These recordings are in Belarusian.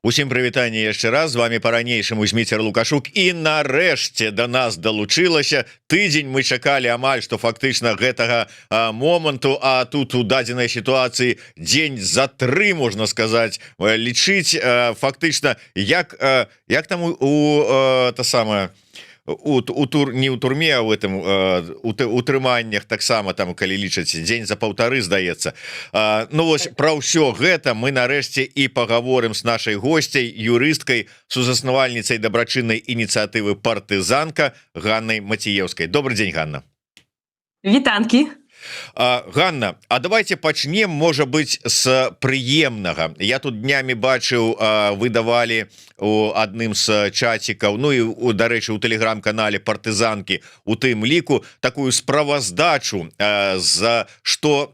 Усім прывітанне яшчэ раз, з вами па-ранейшаму Зміцер Лукашук, і нарэшце да нас далучылася. Тыдзень мы чакалі амаль што фактычна гэтага моманту, а тут у дадзенай сітуацыі дзень за 3, можна сказаць, лічыць фактычна як там та самая не ў турме, а в этом утрыманнях таксама, там калі лічаць дзень за 1,5, здаецца. Ну вось пра ўсё гэта мы нарэшце і паговорым з нашай госцяй, юрысткай, сузаснавальніцай дабрачыннай ініцыятывы «Партызанка» Ганнай Маціеўскай. Добрый дзень, Ганна. Вітанкі. Ганна, а давайте пачнем, можа быць, з прыемнага. Я тут днямі бачыў, вы давалі у адным з чацікаў, ну і, дарэчы, у тэлеграм-канале «Партызанкі» у тым ліку такую справаздачу, за што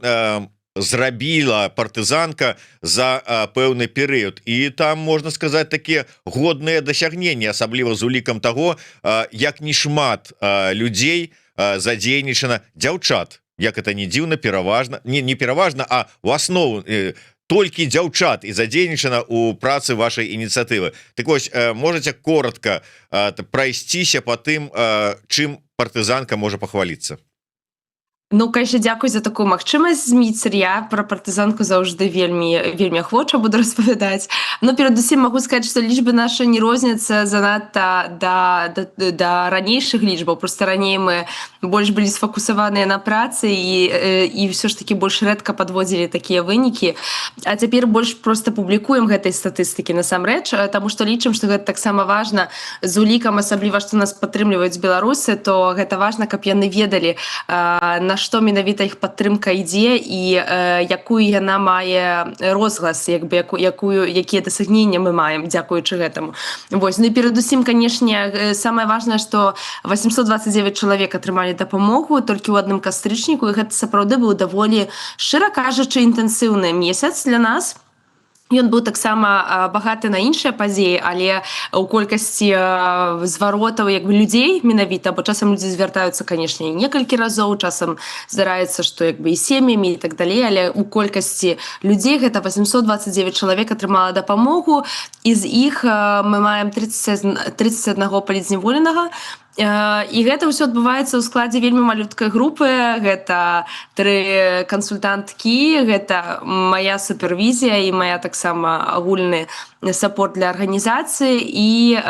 зрабіла «Партызанка» за пэўны перыяд. І там, можна сказаць, такія годныя дасягненні, асабліва з улікам таго, як нешмат людзей задзейнічана, дзяўчат. Як это не дзіўна, пераважна, не пераважна, а у аснову толькі дзяўчат і задзейнічана у працы вашай ініцыятывы. Так вось, можаце коротко прайсціся па тым, чым «Партызанка» можа пахваліцца? Ну, конечно, дзякуй за такую магчымасць, Зміцер. Я пра «Партызанку» заўжды вельмі ахвоча буду распавядаць. Но перадусім магу сказаць, што лічбы нашы не розняцца занадта да ранейшых лічбаў. Просто раней мы больш былі сфокусаваныя на працы і ўсё ж таки больш рэдка падводзілі такія вынікі. А цяпер больш просто публікуем гэтай статыстыкі насамрэч, таму што лічым, што гэта таксама важна з улікам, асабліва што нас падтрымліваюць беларусы, то гэта важна, каб яны ведалі, на што менавіта іх падтрымка ідзе і якую яна мае розглас, якія дасягнення мы маем дзякуючы гэтаму. Вось, ну і перадусім, канешне, самае важнае, што 829 чалавек атрымалі дапамогу толькі ў адным кастрычніку, і гэта сапраўды быў даволі, шчыра кажучы, інтэнсіўны месяц для нас. Ён быў таксама багаты на іншыя падзеі, але ў колькасці зваротаў людзей менавіта, бо часам людзі звяртаюцца, канешне, некалькі разоў, часам здараецца, што і сем'ямі і так далей, але ў колькасці людзей гэта 829 чалавек атрымала дапамогу, і з іх мы маем 31 палізняволенага. І гэта ўсё адбываецца ў складзе вельмі малюткай групы. Гэта 3 кансультанткі, гэта моя супервізія і моя таксама агульны сапорт для арганізацыі, і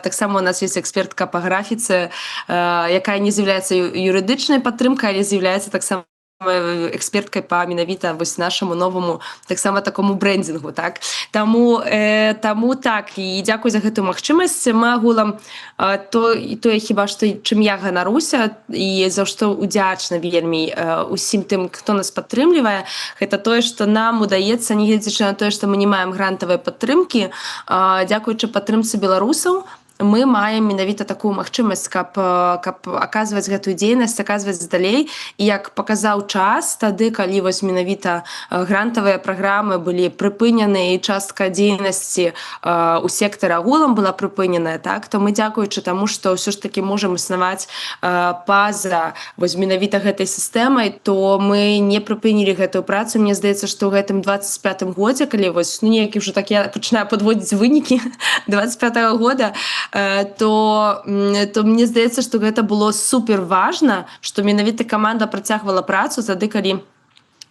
таксама у нас ёсць экспертка па графіцы, якая не з'яўляецца юрыдычнай падтрымкай, але з'яўляецца таксама эксперткай па менавіта вось нашаму новаму таксама такому брэндингу, так? Таму так, і дзякуй за гэтую магчымасць. Мы агулам тое хіба што чым я ганаруся і за што удзячна вельмі усім тым, хто нас падтрымлівае, гэта тое, што нам удаецца, нягледзячы на тое, што мы не маем грантавай падтрымкі, дзякуючы падтрымцы беларусаў, мы маем менавіта такую магчымасць, каб аказваць гэтую дзейнасць, аказваць далей. І як паказаў час, тады, калі вось менавіта грантавыя праграмы былі прыпынены і частка дзейнасці у сектары агулам была прыпыненая, так, то мы, дзякуючы таму, што ўсё ж такі можам існаваць па-за вось менавіта гэтай сістэмай, то мы не прыпынілі гэтую працу. Мне здаецца, што ў гэтым 25-м годзе, калі вось, ну, неякі ўжо так я пачынаю падводзіць вынікі 25-го года, то мне здаецца, што гэта было супер важна, што менавіта каманда працягвала працу тады, калі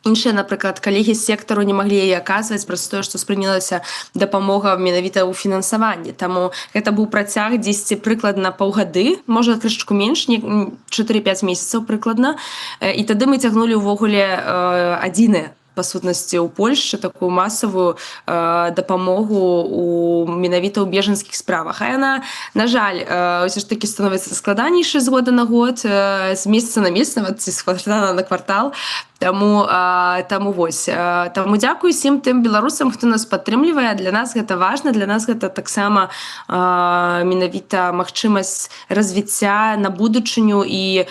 іншыя, напрыклад, калегі з сектару не маглі яе аказваць праз тое, што спрынялася дапамога менавіта ў фінансаванні. Таму гэта быў працяг дзесьці прыкладна паўгады, можа крышачку менш, 4-5 месяцаў прыкладна, і тады мы цягнулі ўвогуле адзіныя па сутнасці ў Польшчы такую масавую дапамогу менавіта ў бежанскіх справах. А яна, на жаль, ўсё ж такі становіцца складанейшай з года на год, з месяца на месяц, нават ці з квартала на квартал. Таму дзякуй усім тым беларусам, хто нас падтрымлівае. Для нас гэта важна, для нас гэта таксама менавіта магчымасць развіцця на будучыню. І,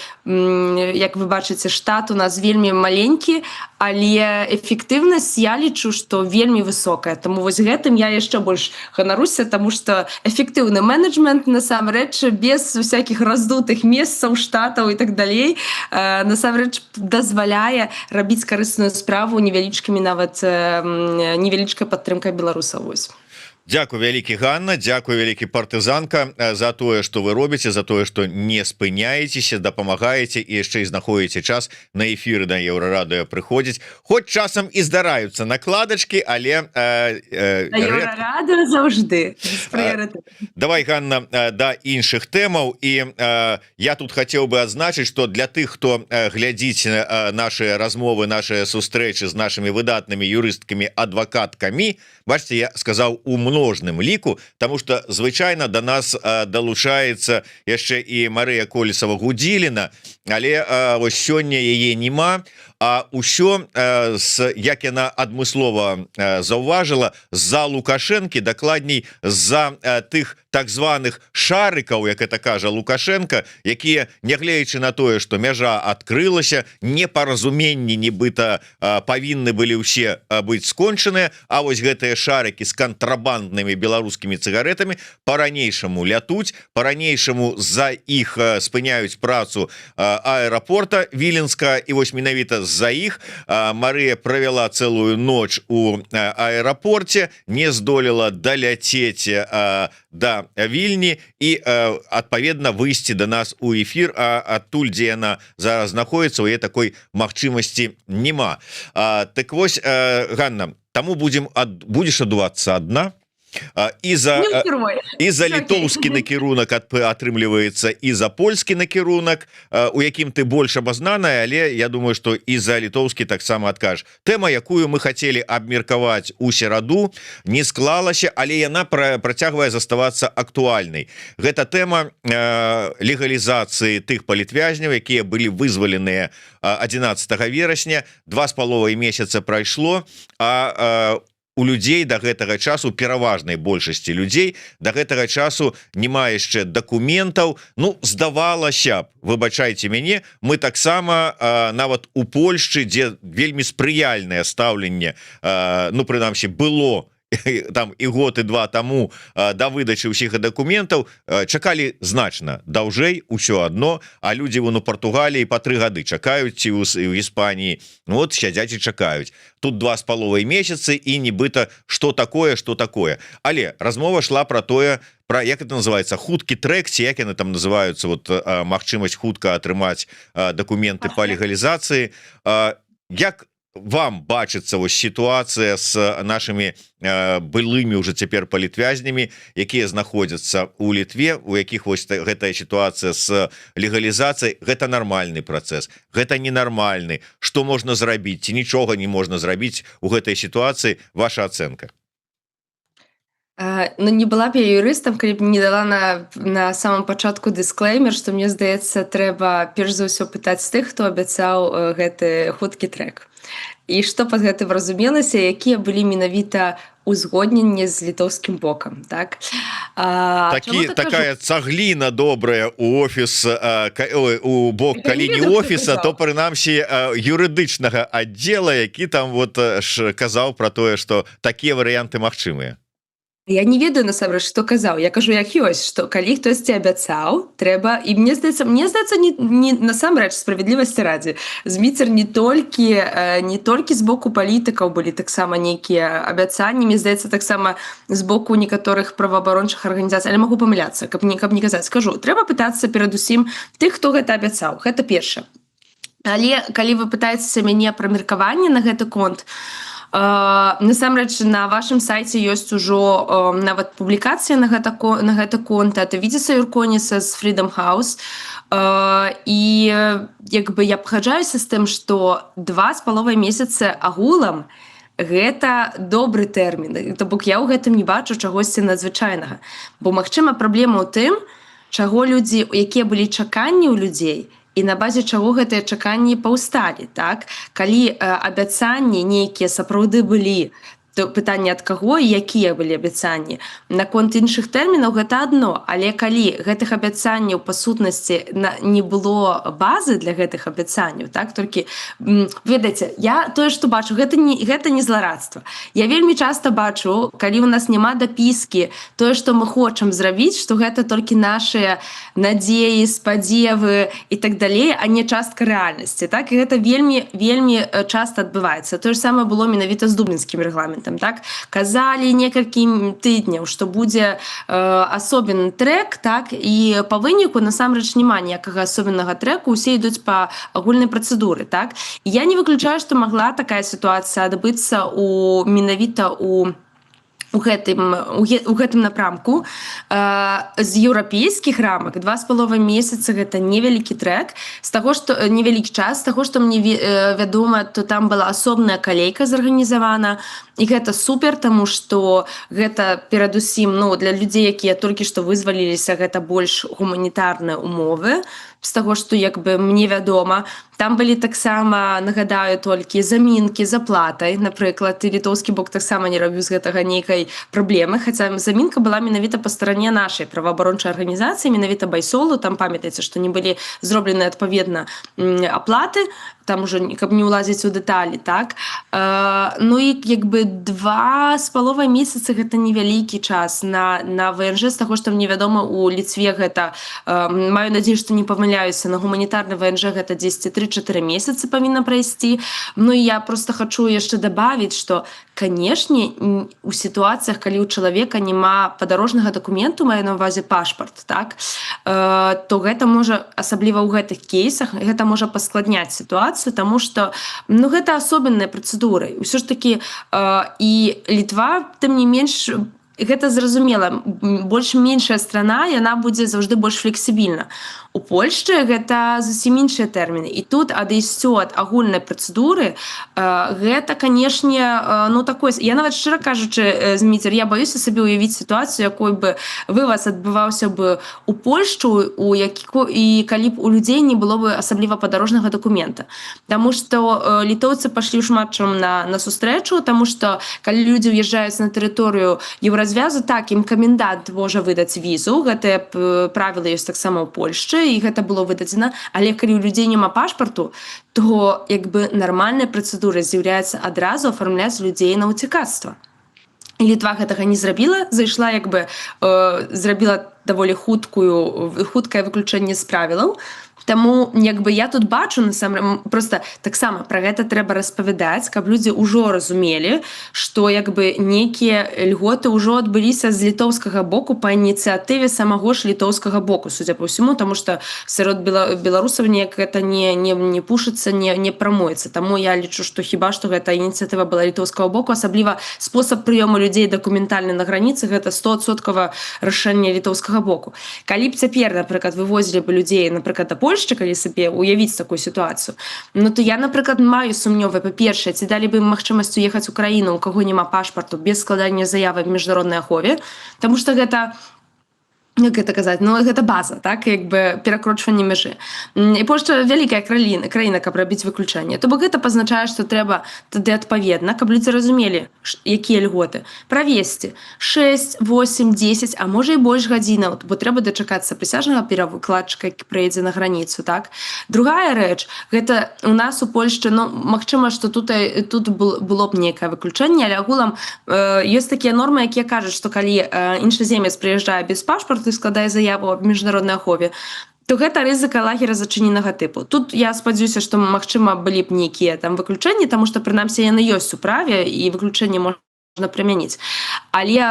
як вы бачыце, штат у нас вельмі маленькі, але эфектыўнасць, я лічу, што вельмі высокая. Таму вось гэтым я яшчэ больш ганаруся, таму што эфектыўны менеджмент, насамрэч, без усякіх раздутых месцаў, штатаў і так далей, насамрэч дазваляе рабіць карысную справу невялічкай падтрымкай беларусаў. Дзякуй вялікі, Ганна, дзякуй вялікі, партызанка, за тое што вы робіце, за тое што не спыняецеся, дапамагаеце і яшчэ і знаходзіце час на эфіры на Еўрарадыё прыходзіць, хоць часам і здараюцца накладачкі, але Еўрарадыё заўжды давай, Ганна, да іншых тэмаў. І я тут хацеў бы адзначыць, што для тых, хто глядзіць нашыя размовы, нашыя сустрэчы з нашымі выдатнымі юрысткамі, адвакаткамі, бачце, я сказаў у множным ліку, тому что звычайна до нас далучаецца яшчэ і Марыя Колесава-Гудзіліна, але вось сёння яе няма, а ўсё, як яна адмыслова заўважыла, з-за Лукашэнкі, дакладней з-за тых так званых шарыкаў, як это кажа Лукашенко, якія, нягледзячы на тое, што мяжа адкрылася, непаразуменні нібыта павінны былі ўсе быць скончаныя, а вось гэтыя шарыкі з кантрабанднымі беларускімі цыгаретамі па-ранейшаму лятуць, па-ранейшаму за іх спыняюць працу аэрапорта Віленска, і вось менавіта з-за іх Марыя правяла цэлую ноч у аэрапорце, не здолела даляцець да Вільні і адпаведна выйсці до нас у эфір, а адтуль, дзе яна зараз знаходіцца, у яе такой магчымасці няма. Так вось, Ганна, таму будзеш адувацца адна, і за літоўскі накірунак атрымліваецца, і за польскі накірунак, у якім ты больш абазнаная, але я думаю, што і за літоўскі таксама адкажаш. Тэма, якую мы хацелі абмеркаваць у сераду, не склалася, але яна працягвае заставацца актуальнай. Гэта тэма легалізацыі тых палітвязняў, якія былі вызваленыя 11 верасня, 2,5 месяца прайшло, а у людзей да гэтага часу, пераважнай большасці людзей, да гэтага часу няма яшчэ дакументаў. Ну, здавалася б, выбачайце мяне, мы таксама нават у Польшчы, дзе вельмі спрыяльнае стаўленне, ну, прынамсі, было там і год, і два таму да выдачы ўсіх дакументаў, чакалі значна даўжэй усё адно, а людзі вон у Партугаліі па 3 гады чакаюць, ці ў Іспаніі, вот сядзяць і чакаюць. Тут 2,5 месяцы, і нібыта што такое. Але размова шла пра тое, як это называется, хуткі трэк, ці як яны там называюцца, вот магчымасць хутка атрымаць дакументы па легалізацыі. Як вам бачыцца вось сітуацыя з нашымі былымі ўжо цяпер палітвязнямі, якія знаходзяцца ў Літве, у якіх вось гэтая сітуацыя з легалізацыяй? Гэта нармальны працэс, гэта ненармальны. Што можна зрабіць, ці нічога не можна зрабіць у гэтай сітуацыі? Ваша ацэнка. Ну, не была б я юрыстам, калі б не дала на самом пачатку дысклеймер, што мне здаецца, трэба перш за ўсё пытаць з тых, хто абяцаў гэты хуткі трэк. І што пад гэтым разумелася, якія былі менавіта узгодненні з літоўскім бокам, так? Такая цагліна добрая у офіс, у бок, калі не офіса, то прынамсі юрыдычнага аддзела, які там вот казаў пра тое, што такія варыянты магчымыя. Я не ведаю, насамрэч, што казаў. Я кажу, як ёсць, што калі хтосьці абяцаў, трэба... І мне здаецца, не насамрэч, справядлівасці радзе. Зміцер не толькі з боку палітыкаў былі таксама нейкія абяцанні, мне здаецца, таксама з боку некаторых праваабарончых арганізацый, але магу памыляцца, каб не казаць. Скажу, трэба пытацца перадусім тых, хто гэта абяцаў. Гэта першае. Але калі вы пытаецеся мяне пра меркаванне на гэты конт, насамрэч, на вашым сайце ёсць ужо нават публікацыя на гэта конт, это Віцеса Юрконіса з Freedom House, і як бы я пагаджаюся з тым, што 2,5 месяцы агулам гэта добры тэрмін. То бок я ў гэтым не бачу чагосьці надзвычайнага. Бо, магчыма, праблема ў тым, чаго людзі, якія былі чаканні ў людзей, і на базе чаго гэтыя чаканні паўсталі, так? Калі абяцанні нейкія сапраўды былі, то пытанне ад каго і якія былі абяцанні. Наконт іншых тэрмінаў гэта адно, але калі гэтых абяцанняў па сутнасці не было базы для гэтых абяцанняў, так, толькі, ведаеце, я тое, што бачу, гэта не зларадства. Я вельмі часта бачу, калі у нас няма дапіскі, тое, што мы хочам зрабіць, што гэта толькі нашыя надзеі, спадзевы і так далей, а не частка рэальнасці, так, і гэта вельмі часта адбываецца. Тое ж самае было менавіта з дублінскім рэгламентам. дакументам, так, казалі некалькі тыдняў, што будзе асобенны трек, так, і па выніку насамрэч няма ніякага асобеннага трэку, усе ідуць па агульнай працэдуры, так. І я не выключаю, што магла такая сітуацыя адбыцца менавіта у гэтым напрамку. З еўрапейскіх рамак 2,5 месяца гэта невялікі трэк, з таго, што невялікі час, з таго, што мне вядома, то там была асобная калейка зарганізавана, і гэта супер, таму што гэта перадусім, ну, для людзей, якія толькі што вызваліліся, гэта больш гуманітарныя умовы, з таго, што як бы мне вядома. Там былі таксама, нагадаю, толькі замінкі з аплатай, напрыклад, і літоўскі бок таксама не рабіў з гэтага нейкай праблемы, хаця замінка была менавіта па старане нашай праваабарончай арганізацыі, менавіта Байсолу, там памятаеце, што не былі зроблены адпаведна аплаты, там ужо, каб не ўлазіць у дэталі, так. Ну і як бы 2,5 месяцы гэта невялікі час на ВНЖ, з таго, што мне вядома, у Ліцве гэта, маю надзею, што не памыляюся, на гуманітарны ВНЖ гэта 10-3-4 месяцы павінна прайсці. Ну і я просто хачу яшчэ дабавіць, што, канешне, у сітуацыях, калі ў чалавека няма падарожнага дакументу, маю на ўвазе пашпарт, так, то гэта можа, асабліва ў гэтых кейсах, гэта можа паскладняць сітуацыю, таму што, ну, гэта асобенныя працэдуры. Усё ж такі і Літва, тым не менш, гэта зразумела, больш-меншая страна, яна будзе заўжды больш флексібільна. У Польшчы гэта зусім іншыя тэрміны. І тут адысцё ад агульнай працэдуры, гэта, канешне, ну, такое... Я нават, шчыра кажучы, Зміцер, я баюся сабе ўявіць сітуацыю, якой бы вываз адбываўся бы у Польшчу, і калі б у людзей не было бы асабліва падарожнага дакумента. Таму што літоўцы пашлі шмат чым на сустрэчу, таму што калі людзі ўязджаюць на тэрыторыю Еўразвязу, так, ім камендант можа выдаць візу, гэтыя правілы ёсць таксама ў Польшчы, і гэта было выдадзена, але калі ў людзей няма пашпарту, то як бы нармальнай працэдурай з'яўляецца адразу афармляць людзей на ўцікацтва. Літва гэтага не зрабіла, зайшла, як бы, зрабіла даволі хуткае выключэнне з правілаў. Таму, як бы, я тут бачу, насамрэч, проста таксама пра гэта трэба распавядаць, каб людзі ўжо разумелі, што, як бы, нейкія льготы ўжо адбыліся з літоўскага боку па ініцыятыве самого ж літоўскага боку, судзя па ўсяму, таму што сярод беларусаў неяк гэта не пушыцца, не прамуецца. Таму я лічу, што хіба што гэта ініцыятыва была літоўскага боку, асабліва спосаб прыёму людзей дакументальны на граніцы, гэта 100% рашэнне літоўскага боку. Калі б цяпер, напрыклад, вывозілі б людзей, напрыклад, да Польшчы, калі сабе уявіць такую сітуацыю, ну то я, напрыклад, маю сумневы, па-першае, ці далі бы ім магчымасць уехаць у краіну, у каго няма пашпарту, без складання заявы в міжнароднай ахове, таму што гэта, як гэта казаць, ну, гэта база, так, як бы перакрочванне мяжы. І Польшча вялікая краіна, каб рабіць выключэнне. То бок гэта пазначае, што трэба тады адпаведна, каб людзі разумелі, якія льготы, правесці 6, 8, 10, а можа і больш гадзінаў, бо трэба дачакацца прысяжнага перавыкладчыка, які прыедзе на граніцу, так. Другая рэч, гэта у нас у Польшчы, ну, магчыма, што тут было б нейкае выключэнне, але агулам ёсць такія нормы, якія кажуць, што калі іншаземец прыязджае без пашпарту, складае заяву аб міжнароднай ахове, то гэта рызыка лагера зачыненага тыпу. Тут я спадзяюся, што, магчыма, былі б нейкія там выключэнні, таму што, прынамсі, яны ёсць у праве, і выключэнне можна прымяніць. Але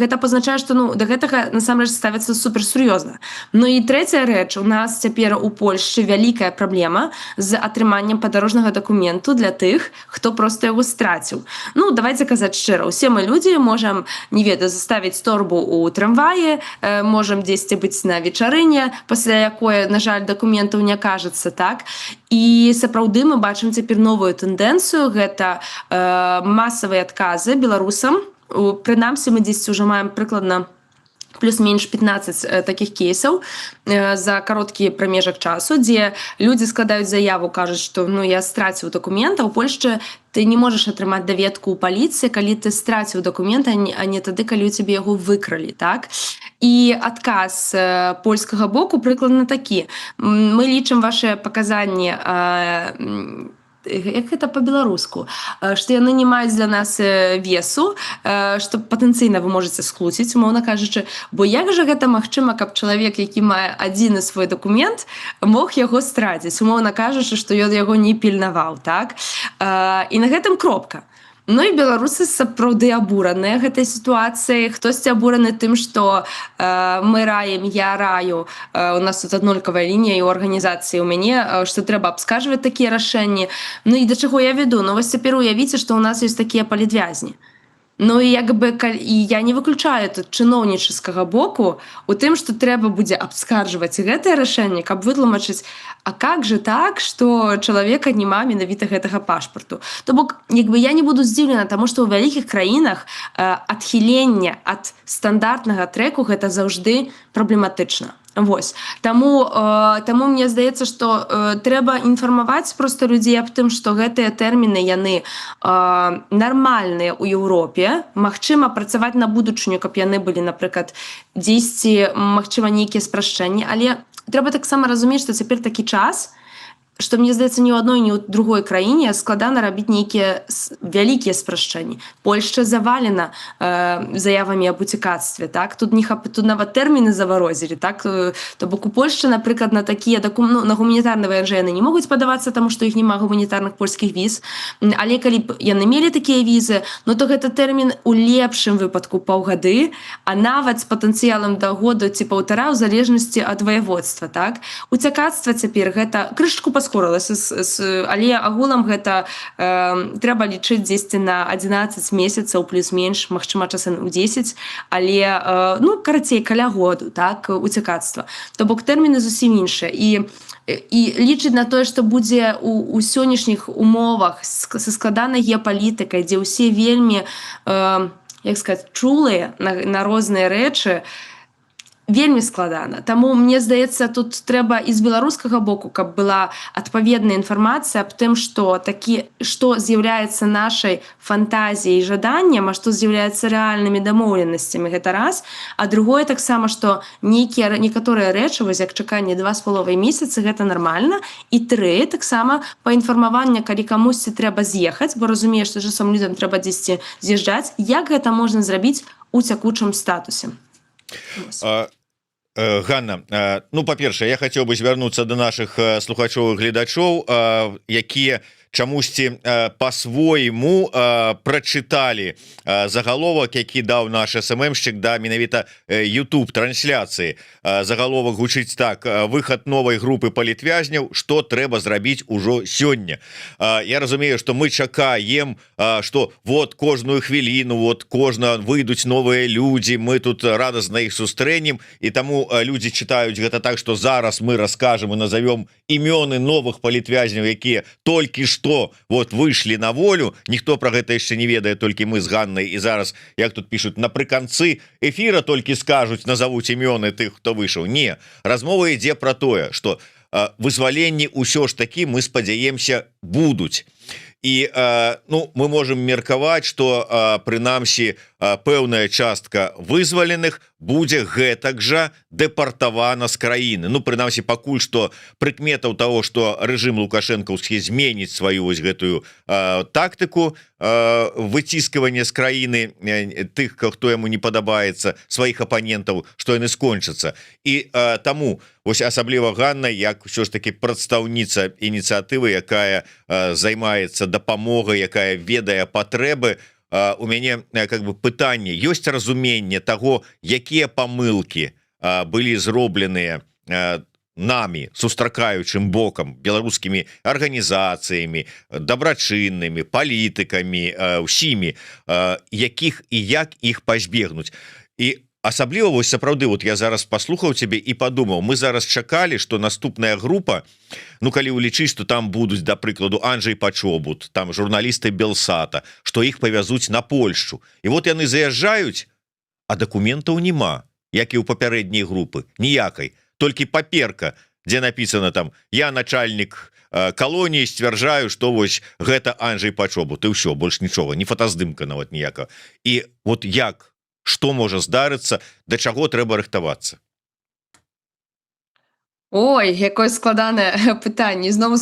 гэта пазначае, што, ну, да гэтага насамрэч ставіцца суперсур'ёзна. Ну і трэцяя рэч, у нас цяпер у Польшчы вялікая праблема з атрыманнем падарожнага дакументу для тых, хто проста яго страціў. Ну, давайце казаць шчыра, усе мы людзі можам, не ведаю, заставіць торбу ў трамваі, можам дзесьці быць на вечарыне, пасля якой, на жаль, дакументаў не кажацца, так? І сапраўды мы бачым цяпер новую тэндэнцыю, гэта масавыя адказы беларусам. Прынамсі, мы дзесьці ўжо маем прыкладна плюс-менш 15 такіх кейсаў за кароткі прамежак часу, дзе людзі складаюць заяву, кажуць, што, ну, я страціў дакумент, а ў Польшчы ты не можаш атрымаць даведку ў паліцыі, калі ты страціў дакумент, а не тады, калі ў цябе яго выкралі, так? І адказ польскага боку прыкладна такі. Мы лічым вашыя паказанні, як гэта па-беларуску, што яны не маюць для нас весу, што патэнцыйна вы можаце скруціць, умоўна кажучы, бо як жа гэта магчыма, каб чалавек, які мае адзіны свой дакумент, мог яго страціць, умоўна кажучы, што ён яго не пільнаваў, так? І на гэтым кропка. Ну і беларусы сапраўды абураныя гэтай сітуацыяй. Хтосьці абураны тым, што мы раім, я раю. У нас тут аднолькавая лінія і ў арганізацыі ў мяне, што трэба абскарджваць такія рашэнні. Ну і да чаго я веду? Ну вось цяпер уявіце, што ў нас ёсць такія палітвязні. Ну і як бы і я не выключаю тут чыноўнічаскага боку у тым, што трэба будзе абскарджваць гэтае рашэнне, каб вытлумачыць, а как же так, што чалавека няма менавіта гэтага пашпарту. То бок як бы я не буду здзіўлена, таму што ў вялікіх краінах адхіленне ад стандартнага трэку гэта заўжды праблематычна. Вось. Таму мне здаецца, што трэба інфармаваць проста людзей аб тым, што гэтыя тэрміны яны нармальныя ў Еўропе. Магчыма, працаваць на будучыню, каб яны былі, напрыклад, дзесьці, магчыма, нейкія спрашчэнні, але трэба таксама разумець, што цяпер такі час, што мне здаецца ні ў адной, ні ў другой краіне складана рабіць нейкія вялікія спрашчэнні. Польшча завалена заявамі аб уцікацтве, так? Тут нават тэрміны заварозілі, так? То бок у Польшчы, напрыклад, на такія на гуманітарныя ваянжы яны не могуць падавацца, таму што іх няма гуманітарных польскіх віз. Але калі б яны мелі такія візы, ну то гэта тэрмін у лепшым выпадку паўгады, а нават з патэнцыялам да года ці паўтара ў залежнасці ад ваяводства, так? Уцякацтва цяпер гэта крышачку паскорылася, але агулам гэта трэба лічыць дзесьці на 11 месяцаў плюс-менш, магчыма, часам у 10, але ну, карацей, каля году, так, уцякацтва. То бок тэрміны зусім іншыя. І лічыць на тое, што будзе у сённяшніх умовах са складанай геапалітыкай, дзе ўсе вельмі, як сказаць, чулыя на розныя рэчы, вельмі складана. Таму, мне здаецца, тут трэба і з беларускага боку, каб была адпаведная інфармацыя аб тым, што з'яўляецца нашай фантазіяй і жаданнем, а што з'яўляецца рэальнымі дамоўленасцямі, гэта раз. А другое таксама, што некаторыя рэчы, вось як чаканне 2,5 месяцы, гэта нармальна. І 3, таксама паінфармаванне, калі камусьці трэба з'ехаць, бо разумееш, што часам людзям трэба дзесьці з'язджаць, як гэта можна зрабіць у цякучым статусе. Ганна, ну, па-першае, я хацеў бы звярнуцца да нашых слухачоў і гледачоў, якія чамусьці по-свойму прачыталі загаловак, які даў наш СММшчык да менавіта YouTube трансляцыі. Загаловак гучыць так: выхад новай групы палітвязняў, што трэба зрабіць ужо сёння. Я разумею, што мы чакаем, што вот кожную хвіліну, вот кожна выйдуць новыя людзі, мы тут радасна іх сустрэнем, і таму людзі чытаюць гэта так, што зараз мы раскажам і назовём імёны новых палітвязняў, якія толькі што вот выйшлі на волю. Ніхто пра гэта яшчэ не ведае, толькі мы з Ганнай, і зараз, як тут пішуць, напрыканцы эфіра толькі скажуць, назовуць імёны тых, хто выйшаў. Не, размова ідзе пра тое, што вызваленні ўсё ж такі, мы спадзяемся, будуць. І ну, мы можем меркаваць, што прынамсі пэўная частка вызваленых будзе гэтак жа дэпартавана з краіны. Ну, прынамсі, пакуль што прыкметаў таго, што рэжым лукашэнкаўскі зменіць сваю вось гэтую тактыку выціскавання з краіны тых, хто яму не падабаецца, сваіх апанентаў, што яны скончацца. І таму вось асабліва Ганна, як ўсё ж такі прадстаўніца ініцыятывы, якая займаецца дапамогай, якая ведае патрэбы, у мяне как бы пытанне: ёсць разуменне таго, якія памылкі былі зробленыя намі, сустракаючым бокам, беларускімі арганізацыямі, дабрачыннымі, палітыкамі, усімі, якіх і як іх пазбегнуць. І асабліва вось сапраўды, вот я зараз паслухаў цябе і падумаў, мы зараз чакалі, што наступная група, ну калі улічыць, што там будуць, да прыкладу, Анджэй Пачобут, там журналісты Белсата, што іх павязуць на Польшчу. І вот яны заязджаюць, а дакументаў няма, як і ў папярэдняй групы, ніякай, толькі паперка, дзе напісана там: я начальнік калоніі, сцвярджаю, што вось гэта Анджэй Пачобут, і ўсё, больш нічога, не фотаздымка нават ніякага. І вот як? Што можа здарыцца, да чаго трэба рыхтавацца? Ой, якое складанае пытанне. Знову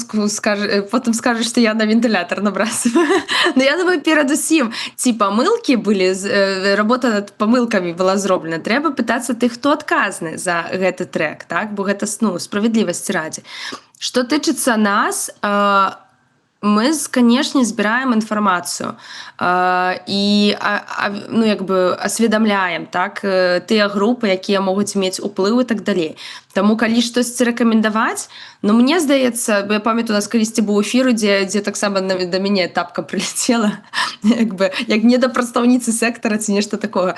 потым скажаш, што я на вентылятар набрасываю. Ну, я думаю, перадусім, ці памылкі былі, работа над памылкамі была зроблена. Трэба пытацца тых, хто адказны за гэты трэк, так? Бо гэта, ну, справядлівасці радзе. Што тычыцца нас, Мы, канешне, збіраем інфармацыю і ну, як бы асведамляем так тыя групы, якія могуць мець уплыў і так далей. Таму калі штосьці рэкамендаваць, ну мне здаецца, я памятаю, у нас калісьці быў эфір, дзе таксама да мяне тапка прылецела, як не да прадстаўніцы сектара ці нешта такога.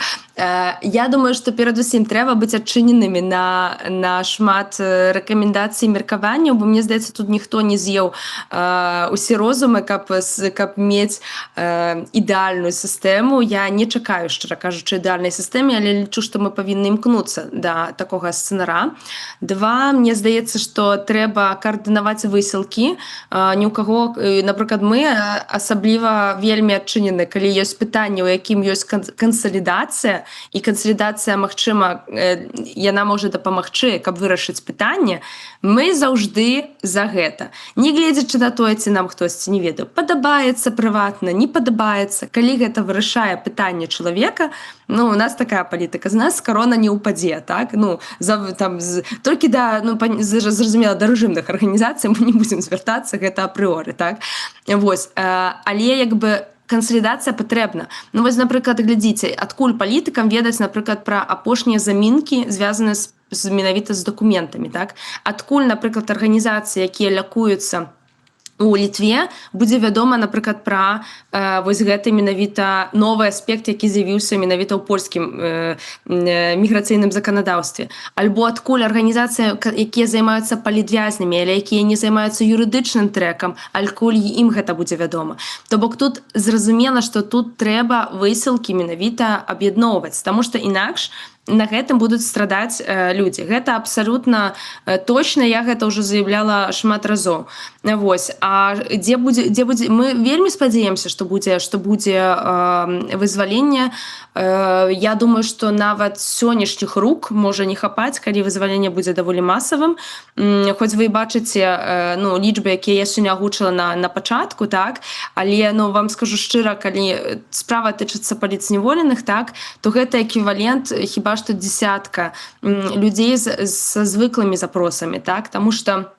Я думаю, што перадусім трэба быць адчыненымі на шмат рэкамендацый і меркаванняў, бо мне здаецца, тут ніхто не з'еў усе розумы, каб мець ідэальную сістэму. Я не чакаю, шчыра кажучы, ідэальнай сістэмы, але лічу, што мы павінны імкнуцца да такога сцэнара. Два, мне здаецца, што трэба каардынаваць высілкі. Ні ў каго, напрыклад, мы асабліва вельмі адчынены, калі ёсць пытанне, у якім ёсць кансалідацыя, і кансалідацыя, магчыма, яна можа дапамагчы, каб вырашыць пытанне, мы заўжды за гэта. Не гледзячы на тое, ці нам хтосьці не ведаў, падабаецца прыватна, не падабаецца. Калі гэта вырашае пытанне чалавека, ну, у нас такая палітыка, з нас карона не ўпадзе, так? Ну, толькі да, ну, зразумела, да рэжымных арганізацый мы не будзем звяртацца, гэта апрыоры, так? Вось, але, як бы, кансалідацыя патрэбна. Ну, вось, напрыклад, глядзіце, адкуль палітыкам ведаць, напрыклад, пра апошнія замінкі, звязаныя менавіта з дакументамі, так? Адкуль, напрыклад, арганізацыі, якія лякуюцца у Літве, будзе вядома, напрыклад, пра вось гэты менавіта новы аспект, які з'явіўся менавіта ў польскім міграцыйным заканадаўстве. Альбо адкуль арганізацыі, якія займаюцца палітвязнямі, але якія не займаюцца юрыдычным трэкам, адкуль ім гэта будзе вядома. То бок тут зразумела, што тут трэба высілкі менавіта аб'ядноўваць, таму што інакш на гэтым будуць страдаць людзі. Гэта абсалютна точна, я гэта ўжо заяўляла шмат разоў. Вось. А дзе будзе, мы вельмі спадзяемся, што будзе вызваленне. Я думаю, што нават сённяшніх рук можа не хапаць, калі вызваленне будзе даволі масавым. Хоць вы бачыце, ну, лічбы, якія я сёння агучыла на пачатку, так, але, ну, вам скажу шчыра, калі справа тычыцца палітзняволеных, так, то гэта эквівалент хіба што дзесятка людзей са звыклымі запросамі, так, таму што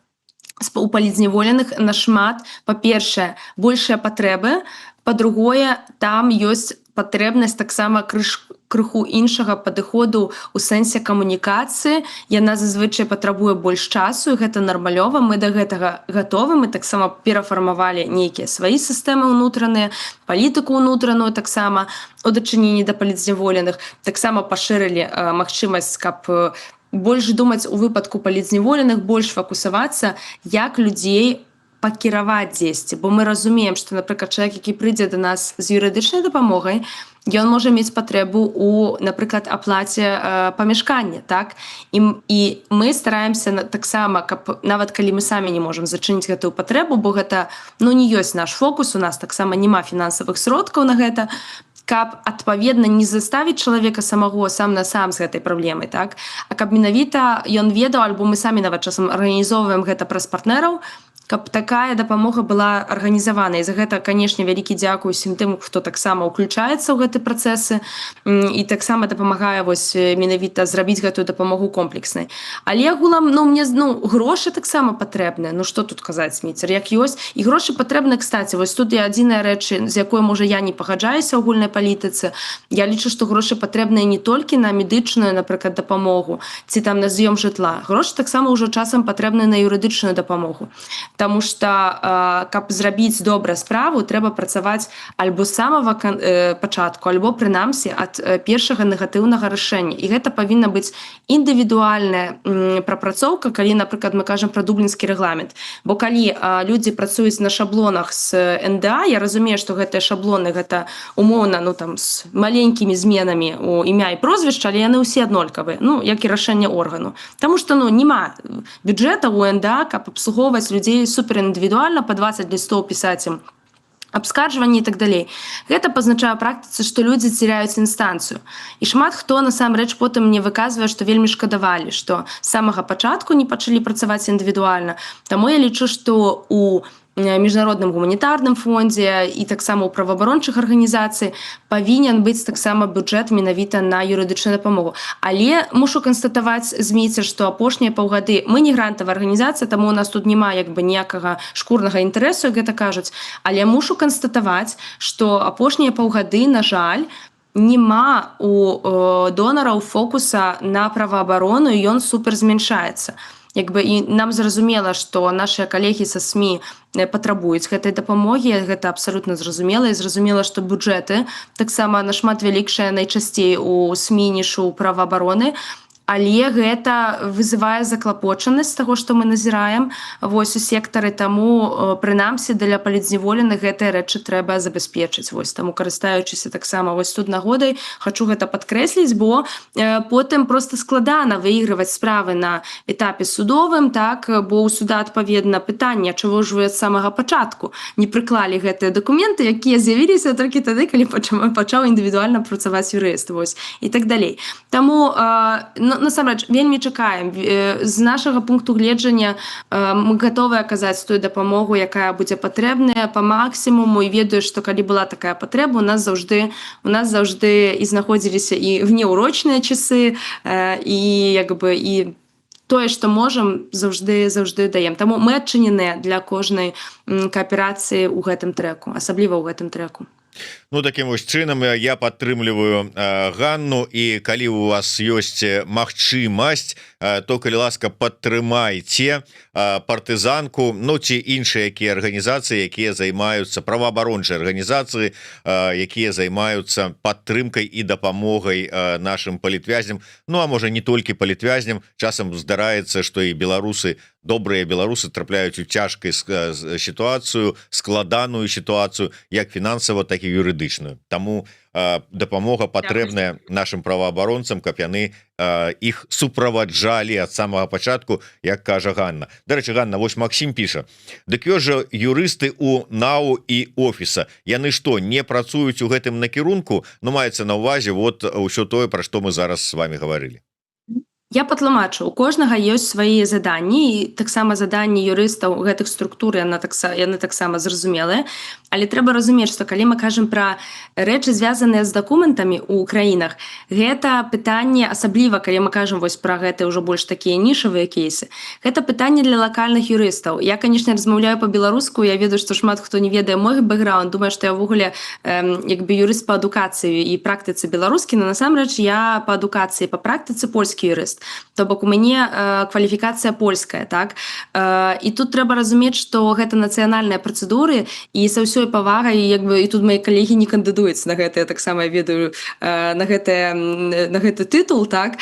у палітзняволеных нашмат, па-першае, большыя патрэбы, па-другое, там ёсць патрэбнасць таксама крыху іншага падыходу ў сэнсе камунікацыі. Яна зазвычай патрабуе больш часу, і гэта нармалёва. Мы да гэтага гатовы. Мы таксама перафармавалі нейкія свае сістэмы ўнутраныя, палітыку ўнутраную таксама у дачыненні да палітзняволеных. Таксама пашырылі магчымасць, каб больш думаць у выпадку палітзняволеных, больш фокусавацца, як людзей пакіраваць дзесьці, бо мы разумеем, што, напрыклад, чалавек, які прыйдзе да нас з юрыдычнай дапамогай, ён можа мець патрэбу у, напрыклад, аплаце памяшкання, так? І мы стараемся таксама, каб нават калі мы самі не можам зачыніць гэтую патрэбу, бо гэта, ну, не ёсць наш фокус, у нас таксама няма фінансавых сродкаў на гэта, каб адпаведна не заставіць чалавека самого сам на сам з гэтай праблемай, так? А каб менавіта ён ведаў, альбо мы самі нават часам арганізоўваем гэта праз партнераў, каб такая дапамога была арганізавана. І за гэта, канешне, вялікі дзякуй усім тым, хто таксама ўключаецца ў гэты працэсы і таксама дапамагае вось менавіта зрабіць гэтую дапамогу комплекснай. Але агулам, ну, мне, ну, грошы таксама патрэбныя. Ну, што тут казаць, Сміцер, як ёсць. І грошы патрэбны, кстати, вось тут є адзіная рэч, з якой, можа, я не пагаджаюся ў агульнай палітыцы. Я лічу, што грошы патрэбныя не толькі на медычную, напрыклад, дапамогу, ці там на з'ём жытла. Грошы таксама ўжо часам патрэбныя на юрыдычную дапамогу. Таму што, каб зрабіць добра справу, трэба працаваць альбо з самага пачатку, альбо, прынамсі, ад першага негатыўнага рашэння. І гэта павінна быць індывідуальная прапрацоўка, калі, напрыклад, мы кажам пра дублінскі рэгламент. Бо калі людзі працуюць на шаблонах з НДА, я разумею, што гэтыя шаблоны, гэта умоўна, ну, там, з маленькімі зменамі у імя і прозвішча, але яны ўсе аднолькавыя, ну, як і рашэнне органу. Таму што, ну, няма бюджэта у НДА, каб абслугоўваць людзей суперіндывідуальна, па 20 лістоў пісаць ім абскарджванні і так далей. Гэта пазначае ў практыцы, што людзі ціряюць інстанцыю. І шмат хто насамрэч потым мне выказвае, што вельмі шкадавалі, што з самага пачатку не пачалі працаваць індывідуальна. Таму я лічу, што у міжнародным гуманітарным фондзе і таксама ў праваабарончых арганізацый павінен быць таксама бюджэт менавіта на юрыдычную дапамогу. Але мушу канстатаваць, Зміцер, што апошнія паўгады мы не грантавая арганізацыя, таму у нас тут няма ніякага шкурнага інтарэсу, як гэта кажуць, але мушу канстатаваць, што апошнія паўгады, на жаль, нема у донараў фокуса на праваабарону, і ён супер змяншаецца. І нам зразумела, што нашыя калегі са СМІ патрабуюць гэтай дапамогі, гэта абсалютна зразумела, і зразумела, што бюджэты таксама нашмат вялікшыя найчасцей у СМІ, ніж у праваабароны, але гэта вызывае заклапочанасць таго, што мы назіраем у сектары, таму прынамсі для палітзняволеных гэтыя рэчы трэба забяспечыць. Таму, карыстаючыся таксама тут нагодай, хачу гэта падкрэсліць, бо потым проста складана выйгрываць справы на этапе судовым, так, бо ў суда адпаведна пытанне, чаго ж вы ад самага пачатку не прыклалі гэтыя дакументы, якія з'явіліся толькі тады, калі пачаў індывідуальна працаваць юрыст, і так далей. Таму насамрэч, вельмі чакаем. З нашага пункту гледжання мы гатовыя аказаць тую дапамогу, якая будзе патрэбная па максімуму, і ведаю, што калі была такая патрэба, у нас заўжды і знаходзіліся і внеурочныя часы, і тое, што можам, заўжды даем. Таму мы адчыненыя для кожнай кааперацыі ў гэтым трэку, асабліва ў гэтым трэку. Таким вось чынам я падтрымліваю Ганну, і калі у вас ёсць магчымасць, то калі ласка падтрымайце партызанку, ці іншыя якія арганізацыі, якія займаюцца, праваабарончыя арганізацыі, якія займаюцца падтрымкай і дапамогай нашым палітвязням, а можа не толькі палітвязням, часам здараецца, што і беларусы, добрыя беларусы трапляюць у цяжкую сітуацыю, складаную сітуацыю, як фінансава, так і юрыдычную. Таму дапамога патрэбная нашым праваабаронцам, каб яны іх суправаджалі ад самага пачатку, як кажа Ганна. Дарэчы, Ганна, вось Максім піша: дык ёсць жа юрысты у НАУ і офіса. Яны што, не працуюць у гэтым накірунку? Маецца на ўвазе ўсё тое, пра што мы зараз з вами гаварылі. Я патлумачу, у кожнага ёсць свае заданні, і таксама заданні юрыстаў гэтых структур, яны таксама зразумелыя, але трэба разумець, што калі мы кажам пра рэчы, звязаныя з дакументамі ў краінах, гэта пытанне, асабліва калі мы кажам пра гэтыя ўжо больш такія нішавыя кейсы, гэта пытанне для лакальных юрыстаў. Я, канешне, размаўляю па-беларуску, я ведаю, што шмат хто не ведае мой бэкграунд, думаю, што я ўвогуле юрыст па адукацыі і практыцы беларускі, но насамрэч я па адукацыі, па практыцы польскі юрыст. То бок у мяне кваліфікацыя польская, так? І тут трэба разумець, што гэта нацыянальныя працэдуры, і са ўсёй павагай, і тут мои калегі не кандыдуюць на гэта, я таксама ведаю, на гэты тытул, так?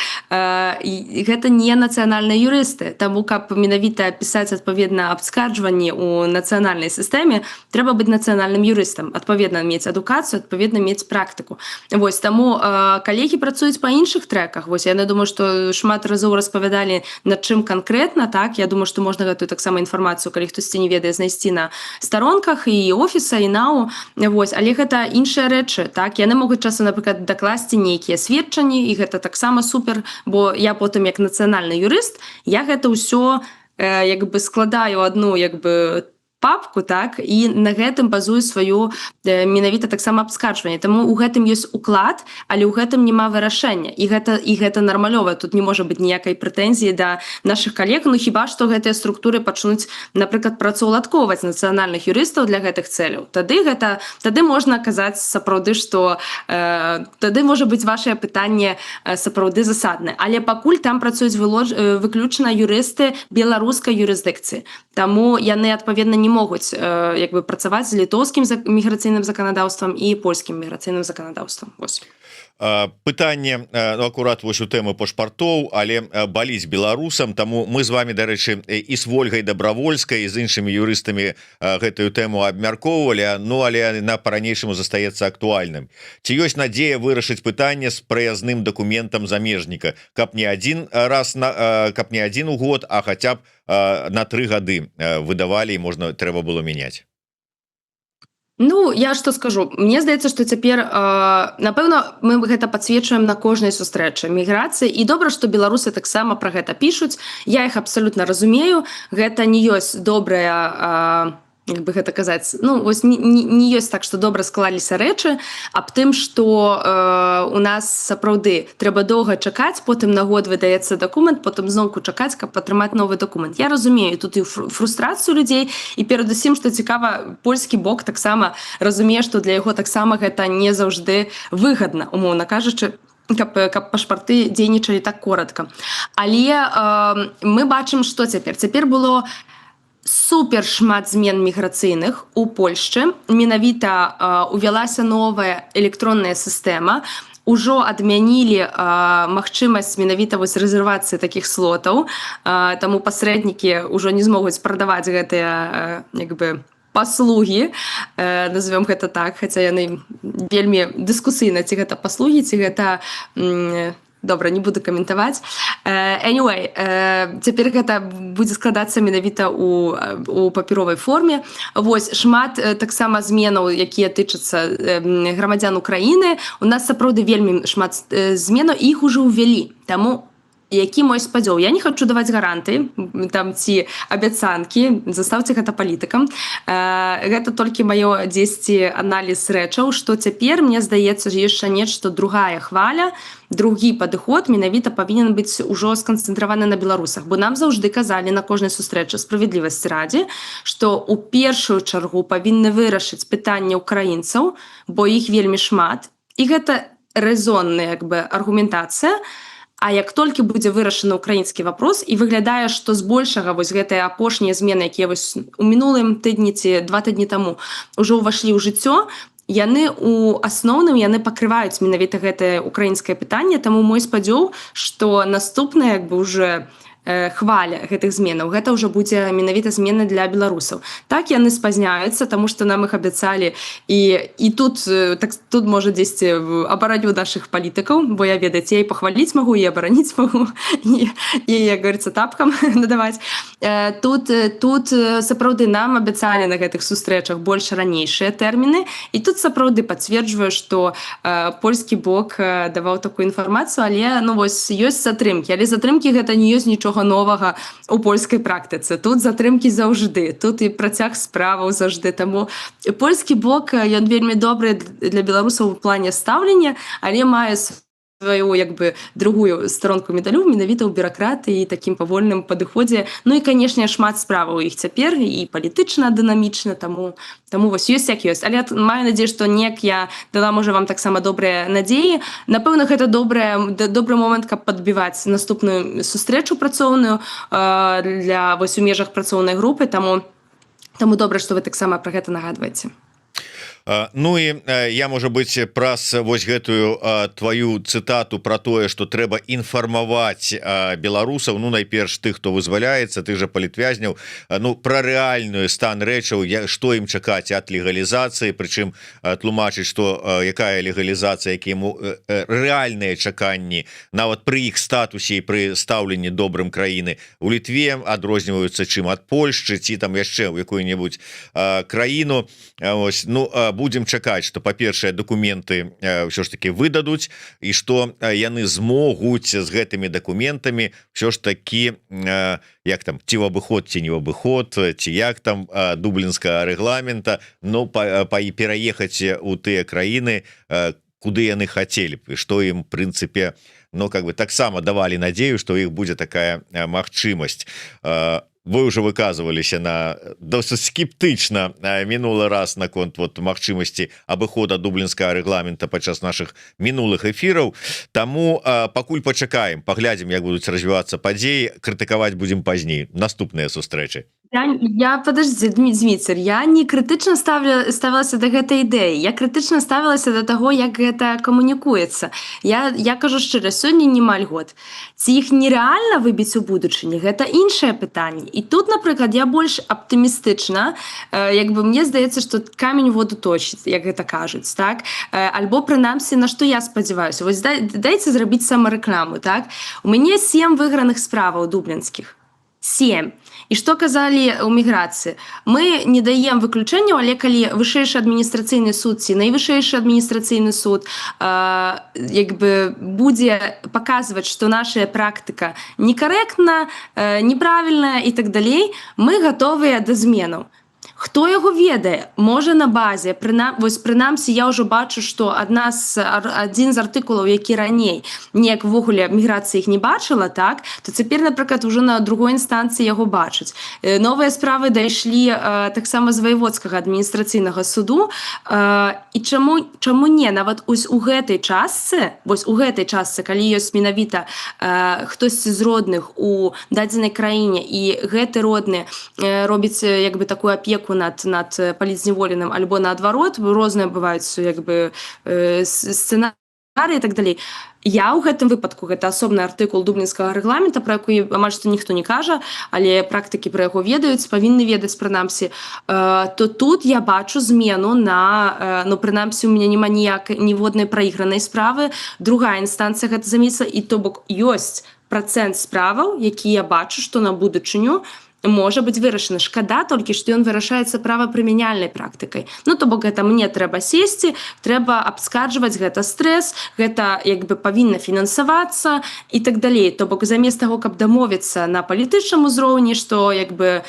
І гэта не нацыянальныя юрысты, таму каб менавіта пісаць адпаведна абскарджванні ў нацыянальнай сістэме, трэба быць нацыянальным юрыстам, адпаведна мець адукацыю, адпаведна мець практыку. Таму калегі працуюць па іншых трэках. Я думаю, што шмат разоў распавядалі, над чым канкрэтна, так? Я думаю, што можна гэтую таксама інфармацыю, калі хтосьці не ведае, знайсці на старонках і офіса, і НАУ. Але гэта іншыя рэчы, так? Яны могуць часам, напрыклад, дакласці нейкія сведчанні, і гэта таксама супер, бо я потым, як нацыянальны юрыст, я гэта ўсё складаю адну папку, так, і на гэтым базую сваю менавіта таксама абскарджванне. Таму ў гэтым ёсць уклад, але ў гэтым няма вырашэння. І гэта нармалёва. Тут не можа быць ніякай прэтэнзіі да нашых калег, хіба што гэтыя структуры пачнуць, напрыклад, працаўладковаць нацыянальных юрыстаў для гэтых цэляў. Тады можна казаць сапраўды, што тады можа быць вашае пытанне сапраўды засаднае. Але пакуль там працуюць выключна юрысты беларускай юрысдыкцыі. Таму яны, адпаведна, не могуць працаваць з літоўскім міграцыйным заканадаўствам і польскім міграцыйным заканадаўствам. Пытанне акурат у тэмы пашпартоў, але баліць беларусам, таму мы з вами, дарэчы, і з Вольгай Дабравольскай, і з іншымі юрыстамі гэтую тэму абмяркоўвалі, але на па-ранейшаму застаецца актуальным. Ці ёсць надзея вырашыць пытанне з праязным дакументам замежніка, каб не адзін у год, а хаця б на 3 гады выдавалі, і трэба было мяняць? Я што скажу, мне здаецца, што цяпер, напэўна, мы гэта падсвечваем на кожнай сустрэчы міграцыі, і добра, што беларусы таксама пра гэта пішуць, я іх абсалютна разумею, гэта не ёсць добрая як бы гэта казаць, ну вось не ёсць так, што добра склаліся рэчы, аб тым, што у нас сапраўды трэба доўга чакаць, потым на год выдаецца дакумент, потым зноўку чакаць, каб атрымаць новы дакумент. Я разумею тут і фрустрацыю людзей, і перадусім, што цікава, польскі бок таксама разумее, што для яго таксама гэта не заўжды выгадна, умоўна кажучы, каб пашпарты дзейнічалі так коротка. Але мы бачым, што цяпер. Цяпер было супер шмат змен міграцыйных у Польшчы. Менавіта увялася новая электронная сістэма. Ужо адмянілі магчымасць менавіта вось рэзервацыі такіх слотаў. Таму пасрэднікі ўжо не змогуць прадаваць гэтыя як бы паслугі, назовём гэта так, хаця яны вельмі дыскусійна, ці гэта паслугі, ці гэта добра, не буду каментаваць. Anyway, цяпер гэта будзе складацца менавіта у папяровай форме. Вось, шмат таксама зменаў, якія тычацца грамадзян Украіны. У нас сапраўды вельмі шмат зменаў, іх ужо ўвялі. Таму які мой спадзёў? Я не хачу даваць гаранты, там ці абяцанкі, застаўце гэта палітыкам. Гэта толькі маё дзесьці аналіз рэчаў, што цяпер, мне здаецца, ёсць шанец, што другая хваля, другі падыход менавіта павінен быць ужо сканцэнтраваны на беларусах. Бо нам заўжды казалі на кожнай сустрэчы справядлівасці радзе, што ў першую чаргу павінны вырашыць пытанне ўкраінцаў, бо іх вельмі шмат. І гэта рэзонная як бы аргументацыя. А як толькі будзе вырашаны ўкраінскі вопрос і выглядае, што збольшага вось гэтыя апошнія змены, якія вось у мінулым тыдні ці 2 тыдні таму ўжо ўвайшлі ў жыццё, яны у асноўным яны пакрываюць менавіта гэтае украінскае пытанне, таму мой спадзёў, што наступная як бы уже хваля гэтых зменаў, гэта ўжо будзе менавіта змены для беларусаў. Так яны спазняюцца, таму што нам іх абяцалі, і тут можа дзесьці абараніў нашых палітыкаў, бо я ведаеце, я і пахваліць магу, і абараніць магу, і як говорится, тапкам надаваць. Тут сапраўды нам абяцалі на гэтых сустрэчах больш ранейшыя тэрміны, і тут сапраўды пацверджваю, што польскі бок даваў такую інфармацыю, але ну вось ёсць затрымкі, але затрымкі гэта не ёсць нічога новага у польскай практыцы. Тут затрымкі заўжды, тут і працяг справаў заўжды. Таму польскі бок, ён вельмі добры для беларусаў у плане стаўлення, але мае сваю як бы другую старонку медалю менавіта ў бюракратыі і такім павольным падыходзе. Ну і, канешне, шмат справаў іх цяпер і палітычна, дынамічна, таму вось ёсць як ёсць. Але маю надзею, што неяк я дала, можа, вам таксама добрыя надзеі. Напэўна, гэта добры момант, каб падбіваць наступную сустрэчу працоўную для вось у межах працоўнай групы, таму добра, што вы таксама пра гэта нагадваеце. Ну і я, можа быць, праз вось гэтую твою цытату про тое, што трэба інфармаваць беларусаў, ну найперш тых, хто вызваляецца, тых жа палітвязняў, ну пра рэальную стан рэчаў, што ім чакаць ад легалізацыі, прычым тлумачыць, што якая легалізацыя, якія рэальныя чаканні нават пры іх статусе і пры стаўленні добрым краіны. У Літве адрозніваюцца чым ад Польшчы ці там яшчэ ў якую-небудзь краіну. Ось, ну будем чакаць, што па-першае дакументы ўсё ж таки выдадуць і што яны змогуць з гэтымі дакументамі ўсё ж таки як там ці в абыход, ці не в абыход, ці як там дублінскага рэгламента, ну пераехаць у тыя краіны, куды яны хацелі б, што ім прынцыпе, ну как бы таксама давалі надзею, што іх будзе такая магчымасць. Вы уже выказываліся на досыць скептычна мінулы раз наконт вот магчымасці абыхода дублінскага рэгламента падчас наших мінулых эфіраў. Таму пакуль пачакаем, паглядзім, як будуць развівацца падзеі, крытыкаваць будзем пазней, наступныя сустрэчы. Подожди, Дміцер, я не крытычна ставілася да гэтай ідэі, я крытычна ставілася да таго, як гэта камунікуецца. Я кажу шчыра, сёння не мальгот. Ці іх нерэальна выбіць у будучыні, гэта іншае пытанне. І тут, напрыклад, я больш аптымістычна, як бы мне здаецца, што камень воду точыць, як гэта кажуць, так? Альбо прынамсі, на што я спадзяваюся. Вось дайце зрабіць самарэкламу, так? У мяне 7 выйграных справаў дублінскіх. 7. І што казалі ў міграцыі? Мы не даем выключэнняў, але калі вышэйшы адміністрацыйны суд ці найвышэйшы адміністрацыйны суд як бы будзе паказваць, што наша практыка некарэктна, неправільная і так далей, мы гатовыя да зменаў. Хто яго ведае, можа на базе, вось прынамсі я ўжо бачу, што адзін з артыкулаў, які раней неяк ввогуле міграцыі іх не бачыла, так, то цяпер, напрыклад, ужо на другой інстанцыі яго бачаць. Новыя справы дайшлі таксама з ваеводскага адміністрацыйнага суду, і чаму не, нават у гэтай частцы, калі ёсць менавіта хтосьці з родных у дадзенай краіне, і гэты родны робіць як бы такую апеку над палітзняволеным альбо наадварот, розныя бываюць як бы сцэнарыі і так далей. Я ў гэтым выпадку, гэта асобны артыкул дублінскага рэгламента, пра які амаль што ніхто не кажа, але практыкі пра яго ведаюць, павінны ведаць прынамсі, то тут я бачу змену на, ну прынамсі у мяне няма ніводнай праігранай справы, другая інстанцыя гэта замесла, і то бок ёсць працэнт справаў, які я бачу, што на будучыню можа быць вырашана. Шкада толькі, што ён вырашаецца правапрымяняльнай практыкай. Ну, то бок гэта мне трэба сесці, трэба абскарджваць, гэта стрэс, гэта як бы павінна фінансавацца і так далей. То бок замест таго, каб дамовіцца на палітычным узроўні, што як бы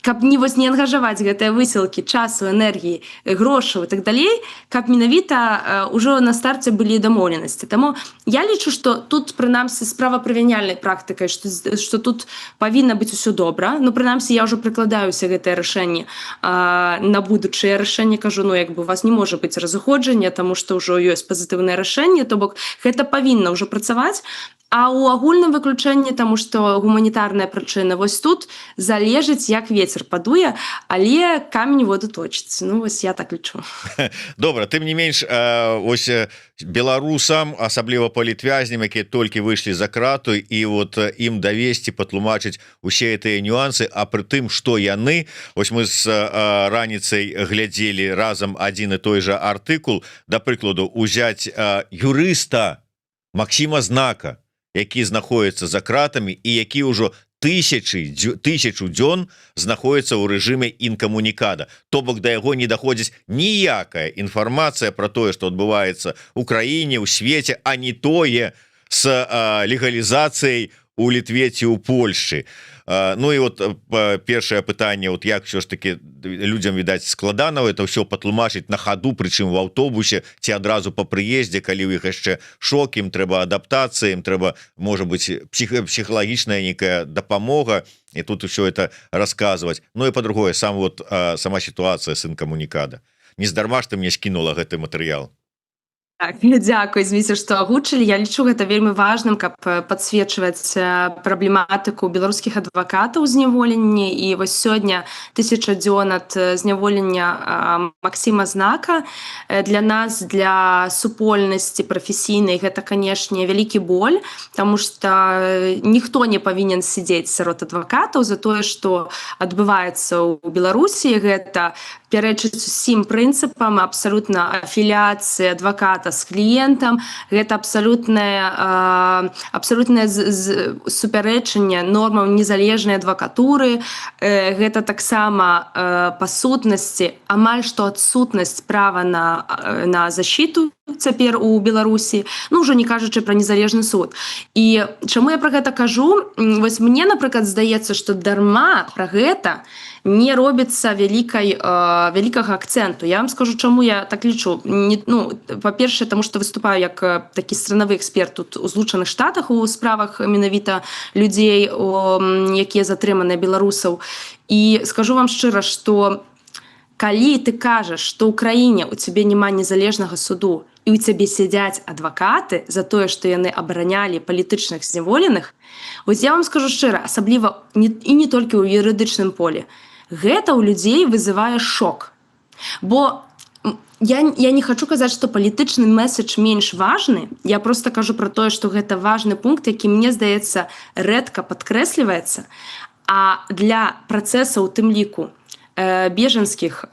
каб не ангажаваць гэтыя высілкі часу, энергіі, грошаў і так далей, каб менавіта ўжо на старце былі дамоўленасці. Таму я лічу, што тут прынамсі справа правіняльнай практыкай, што тут павінна быць усё добра. Ну, прынамсі, я ўжо прыкладаюся гэтае рашэнне на будучыя рашэнні, кажу, ну, як бы у вас не можа быць разыходжання, таму што ўжо ёсць пазітыўнае рашэнне, то бок гэта павінна ўжо працаваць. А ў агульным выключэнні, таму што гуманітарная прычына, вось тут залежыць, як вецер падуе, але камень воду точыць. Ну, вось я так лічу. Добра, тым не менш, ось беларусам, асабліва палітвязням, якія толькі выйшлі за крату, і вот ім давесці, патлумачыць усе гэтыя нюансы, а пры тым, што яны, ось мы з раніцай глядзелі разам адзін і той жа артыкул, да прыкладу, узяць юрыста Максіма Знака, які знаходіцца за кратамі і які ўжо тысячу дзён знаходіцца ў рэжыме інкамунікада. То бок да яго не даходзіць ніякая інфармацыя пра тое, што адбываецца ў краіне, ў свеце, а не тое з легалізацыяй у Літве ці ў Польшчы. Ну і вот першае пытанне, вот як все ж таки людям, відаць, складана это все патлумачыць на хаду, прычым в аўтобусе ці адразу по прыездзе, калі ў іх яшчэ шок, ім трэба адаптацыя, ім трэба, можа быць, псіхалагічная нейкая дапамога, і тут все это расказваць. Ну і па-другое, сама сітуацыя з інкамунікада. Нездарма ж ты мне скінула гэты матэрыял. Так, дзякуй, зміце, што агучылі. Я лічу гэта вельмі важным, каб падсвечваць праблематыку беларускіх адвакатаў зняволення. І вось сёння 1000 дзён ад зняволення Максіма Знака. Для нас, для супольнасці прафесійнай, гэта, канешне, вялікі боль, таму што ніхто не павінен сядзець сярод адвакатаў за тое, што адбываецца ў Беларусі. Гэта пярэчыць усім прынцыпам, абсалютна афіліяцыя адваката з кліентам, гэта абсалютнае супярэчанне нормаў незалежнай адвакатуры, гэта таксама па сутнасці амаль што адсутнасць права на защиту цяпер у Беларусі, ну ўжо не кажучы пра незалежны суд. І чаму я пра гэта кажу? Вось мне, напрыклад, здаецца, што дарма пра гэта не робіцца вялікага акцэнту. Я вам скажу, чаму я так лічу. Ну, па-першае, таму што выступаю як такі странавы эксперт тут у Злучаных Штатах у справах менавіта людзей, якія затрыманыя беларусаў. І скажу вам шчыра, што калі ты кажаш, што ў краіне у цябе няма незалежнага суду і ў цябе сядзяць адвакаты за тое, што яны абаранялі палітычных зняволеных, вось я вам скажу шчыра, асабліва і не толькі ў юрыдычным полі, гэта ў людзей вызывае шок. Бо я не хачу казаць, што палітычны месседж менш важны, я проста кажу пра тое, што гэта важны пункт, які, мне здаецца, рэдка падкрэсліваецца, а для працэсаў, у тым ліку, бежанскіх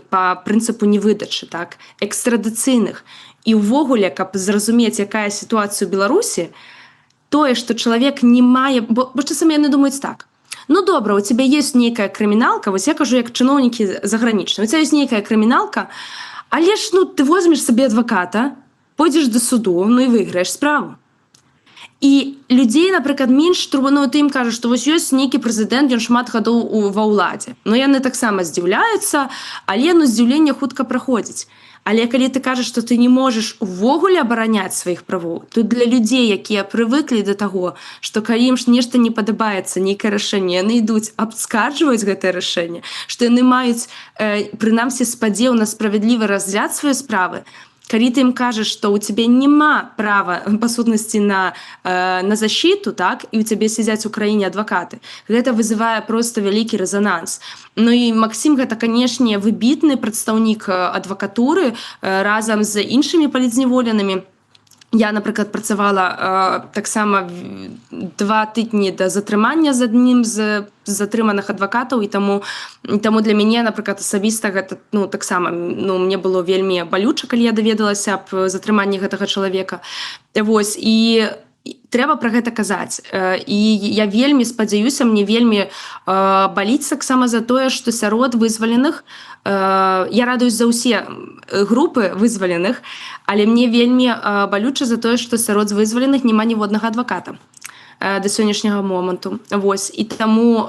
па прынцыпу невыдачы, так, экстрадыцыйных, і ўвогуле, каб зразумець, якая сітуацыя ў Беларусі, тое, што чалавек не мае... Бо часам яны думаюць так, ну добра, у тебя есть нейкая крыміналка, вось я кажу як чыноўнікі загранічныя, у тебя есть нейкая крыміналка, але ж, ну, ты возьмеш сабе адваката, пойдзеш да суду, ну і выйграеш справу. І людзей, напрыклад, менш ну, ты ім кажаш, што вось ёсць нейкі прэзідэнт, ён шмат гадоў ва ўладзе. Ну яны таксама здзіўляюцца, але ну здзіўленне хутка праходзіць. Але калі ты кажаш, што ты не можаш увогуле абараняць сваіх правоў, то для людзей, якія прывыклі да таго, што калі ім ж нешта не падабаецца, нейкае рашэнне, яны ідуць абскарджваюць гэтае рашэнне, што яны маюць прынамсі спадзеў на справядлівы разгляд сваёй справы. Калі ты ім кажаш, што ў цябе няма права па сутнасці на защиту, так, і ў цябе сядзяць у краіне адвакаты, гэта вызывае проста вялікі рэзананс. Ну і Максім гэта, канешне, выбітны прадстаўнік адвакатуры разам з іншымі палітзняволенымі. Я, напрыклад, працавала таксама 2 тыдні да затрымання з адным з затрыманых адвакатаў, і таму для мяне, напрыклад, асабіста гэта ну, таксама ну, мне было вельмі балюча, калі я даведалася аб затрыманні гэтага чалавека. Вось, і трэба пра гэта казаць. І я вельмі спадзяюся, мне вельмі баліць таксама за тое, што сярод вызваленых, я радуюсь за ўсе групы вызваленых, але мне вельмі балюча за тое, што сярод вызваленых няма ніводнага адваката да сённяшняга моманту. Вось. І таму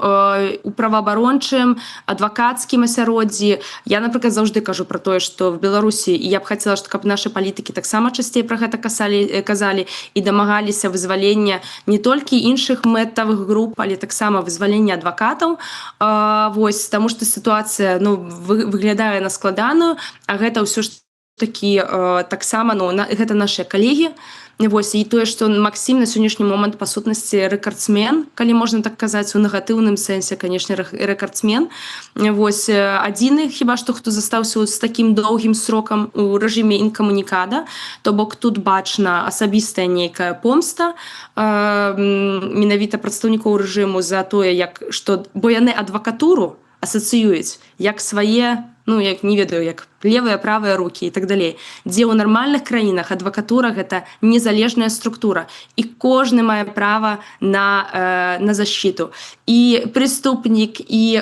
у праваабарончым, адвакацкім асяроддзі я, напрыклад, заўжды кажу пра тое, што в Беларусі, і я б хацела, што каб нашы палітыкі таксама часцей пра гэта казалі і дамагаліся вызвалення не толькі іншых мэтавых груп, але таксама вызвалення адвакатаў. Вось, таму што сітуацыя ну, выглядае на складаную, а гэта ўсё ж такі таксама ну, гэта нашыя калегі. Вось, і тое, што Максім на сённяшні момант па сутнасці рэкардсмен, калі можна так казаць, у негатыўным сэнсе, канешне, рэкардсмен. Вось, адзіны, хіба што хто застаўся з такім доўгім срокам у рэжыме інкамунікада, то бок тут бачна асабістая нейкая помста менавіта прадстаўнікоў рэжыму за тое, бо яны адвакатуру асацыююць як свае, ну, як не ведаю, як левыя, правыя рукі і так далей. Дзе ў нармальных краінах адвакатура гэта незалежная структура, і кожны мае права на защиту. І преступнік, і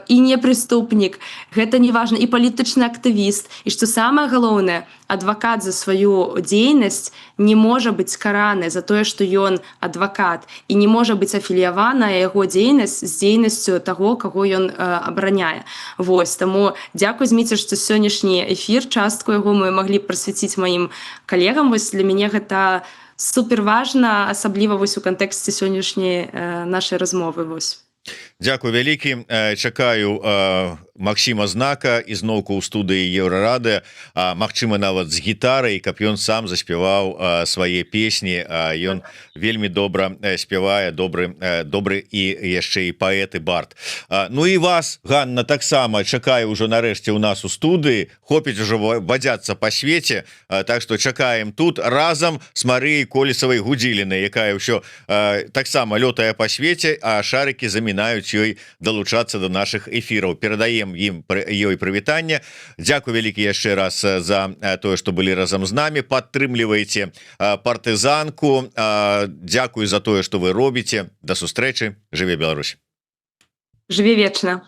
непреступнік, гэта не важна, і палітычны актывіст. І што самае галоўнае, адвакат за сваю дзейнасць не можа быць скараны за тое, што ён адвакат, і не можа быць афіліявана яго дзейнасць з дзейнасцю таго, каго ён абараняе. Вось, таму дзякуй, Зміцер, што сённяшні эфір, частку яго мы маглі прысвяціць маім калегам. Вось для мяне гэта суперважна, асабліва вось у кантэксце сённяшняй нашай размовы. Вось. Дзякуй вялікі. Чакаю Максіма Знака ізноўку ў студыі Еўрарады, магчыма нават з гітарай, каб ён сам заспяваў свае песні. Ён вельмі добра спявае, добры і яшчэ і паэт і бард. Ну і вас, Ганна, таксама чакаю ўжо нарэшце ў нас у студыі. Хопіць ужо вадзяцца па свеце, так што чакаем тут разам з Марыяй Колесавай-Гудзілінай, якая ўсё таксама лётае па свеце, а шарыкі замінаюць ёй далучацца до нашых эфіраў. Перадаем ёй прывітанне. Дзякуй вялікі яшчэ раз за тое, што былі разам з намі. Падтрымлівайце партызанку. Дзякуй за тое, што вы робіце. Да сустрэчы. Жыве Беларусь. Жыве вечна.